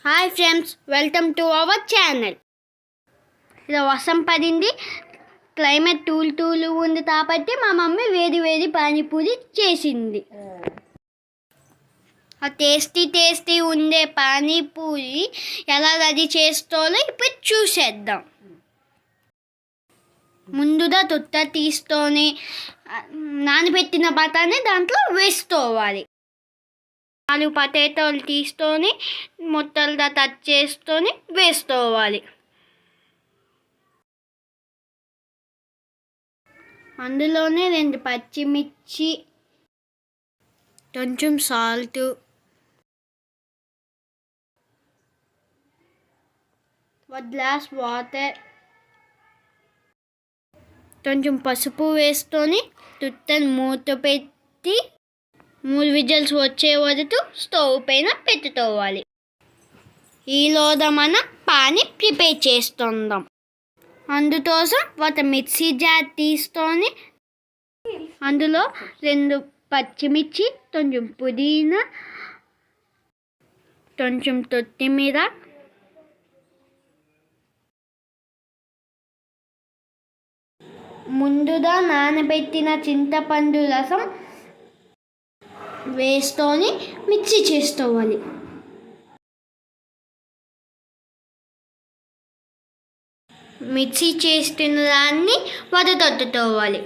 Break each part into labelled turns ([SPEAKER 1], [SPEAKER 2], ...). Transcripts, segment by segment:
[SPEAKER 1] Hi friends, welcome to our channel. ఇలా వర్షం పడింది, క్లైమేట్ తూలు ఉంది కాబట్టి మా మమ్మీ వేడి పానీపూరి చేసింది. ఆ టేస్టీ ఉండే పానీపూరి ఎలా రెడీ చేస్తాలో ఇప్పుడు చూసేద్దాం. ముందుగా తొట్ట తీసుకొని నానబెట్టిన బఠానీ దాంట్లో వేసుకోవాలి. 4 పొటాటోలు తీసుకొని ముక్కలుగా కట్ చేసుకొని వేసుకోవాలి. అందులోనే 2 పచ్చిమిర్చి, కొంచెం సాల్ట్, ఒక గ్లాస్ వాటర్, కొంచెం పసుపు వేసుకొని తుట్టని మూత పెట్టి 3 విజిల్స్ వచ్చే వరకు స్టవ్ పైన పెట్టుకోవాలి. ఈలోగా మనం పానీ ప్రిపేర్ చేస్తుందాం. అందుకోసం ఒక మిక్సీ జార్ తీసుకొని అందులో 2 పచ్చిమిర్చి, కొంచెం పుదీనా, కొంచెం కొత్తిమీర, ముందుగా నానబెట్టిన చింతపండు రసం వేసుకొని మిక్సీ చేసుకోవాలి. మిక్సీ చేస్తున్న దాన్ని వడగట్టుకోవాలి.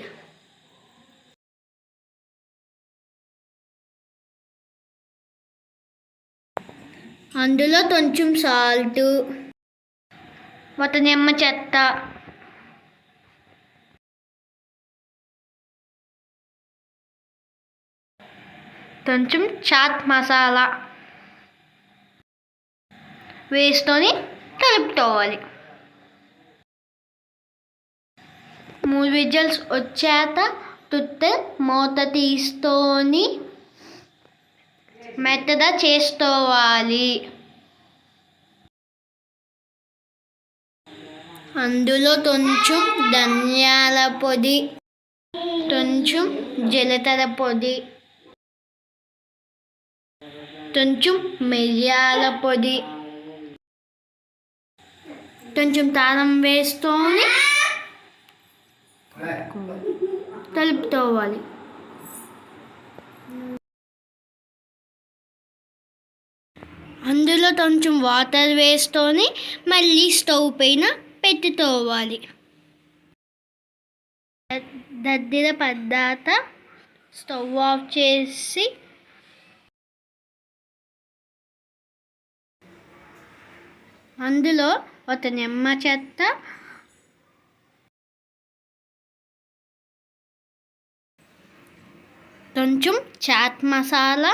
[SPEAKER 1] అందులో కొంచెం సాల్ట్, ఒక నిమ్మ చెత్త, కొంచెం చాట్ మసాలా వేసుకొని కలుపుకోవాలి. 3 విజిల్స్ వచ్చాక తుట్ట మూత తీసుకొని మెత్తగా చేసుకోవాలి. అందులో కొంచెం ధనియాల పొడి, కొంచెం జీలకర్ర పొడి, కొంచెం మిరియాల పొడి, కొంచెం కారం వేసుకొని కలుపుకోవాలి. అందులో కొంచెం వాటర్ వేసుకొని మళ్ళీ స్టవ్ పైన పెట్టుకోవాలి. దగ్గర పడ్డాక స్టవ్ ఆఫ్ చేసి అందులో ఒక నిమ్మ చెత్త, కొంచెం చాట్ మసాలా,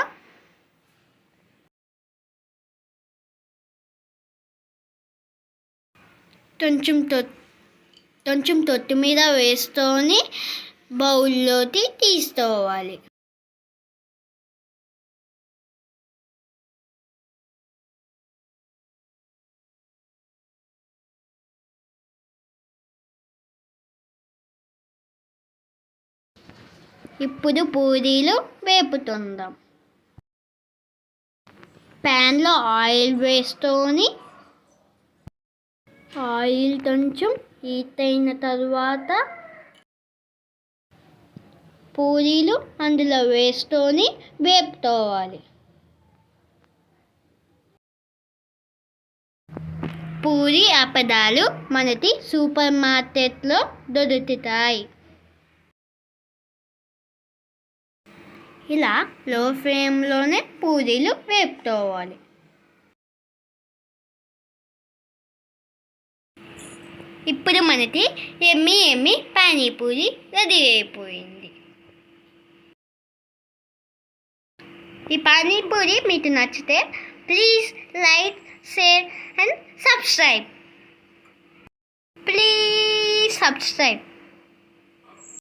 [SPEAKER 1] కొంచెం కొత్తిమీర వేసుకొని బౌల్లోకి తీసుకోవాలి. ఇప్పుడు పూరీలు వేపుతుందాం. ప్యాన్లో ఆయిల్ వేసుకొని ఆయిల్ కొంచెం హీట్ అయిన తర్వాత పూరీలు అందులో వేసుకొని వేపుకోవాలి. పూరీ అప్పడాలు మనకి సూపర్ మార్కెట్లో దొరుకుతాయి. ఇలా లో ఫ్లేమ్లోనే పూరీలు వేపుకోవాలి. ఇప్పుడు మనకి ఎమ్మి పానీపూరి రెడీ అయిపోయింది. ఈ పానీపూరి మీకు నచ్చితే please like, share and subscribe.